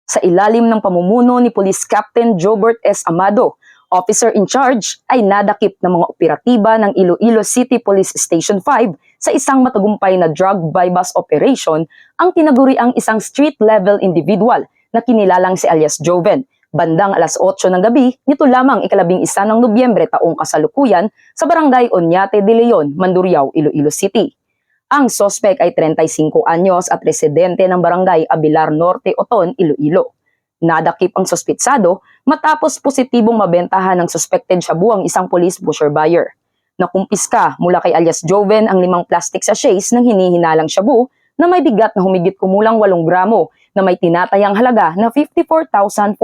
Sa ilalim ng pamumuno ni Police Captain Jobert S. Amado, officer in charge, ay nadakip ng mga operatiba ng Iloilo City Police Station 5 sa isang matagumpay na drug buy-bust operation ang tinaguriang isang street-level individual na kinilalang si alias Joven. Bandang alas 8 ng gabi, nito lamang ika-11 ng Nobyembre taong kasalukuyan sa Barangay Oñate de Leon, Mandurriao, Iloilo City. Ang sospek ay 35 anyos at residente ng Barangay Abilar Norte, Oton, Iloilo. Nadakip ang sospitsado matapos positibong mabentahan ng suspected shabu ang isang police pusher buyer. Nakumpiska mula kay alias Joven ang 5 plastic sachets ng hinihinalang shabu na may bigat na humigit kumulang 8 gramo na may tinatayang halaga na 54,400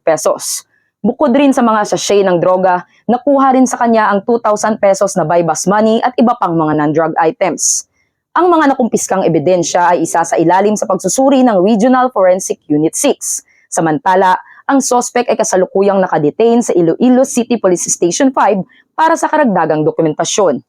pesos. Bukod rin sa mga sachet ng droga, nakuha rin sa kanya ang 2,000 pesos na buy-bust money at iba pang mga non-drug items. Ang mga nakumpiskang ebidensya ay isa sa ilalim sa pagsusuri ng Regional Forensic Unit 6. Samantala, ang sospek ay kasalukuyang nakadetain sa Iloilo City Police Station 5 para sa karagdagang dokumentasyon.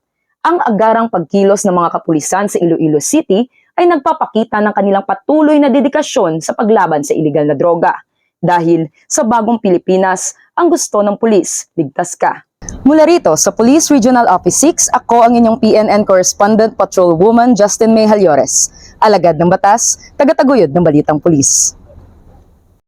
Ang agarang pagkilos ng mga kapulisan sa Iloilo City ay nagpapakita ng kanilang patuloy na dedikasyon sa paglaban sa iligal na droga. Dahil sa bagong Pilipinas, ang gusto ng pulis, ligtas ka. Mula rito sa Police Regional Office 6, ako ang inyong PNN Correspondent Patrolwoman Justin May Halyores. Alagad ng batas, tagataguyod ng Balitang Pulis.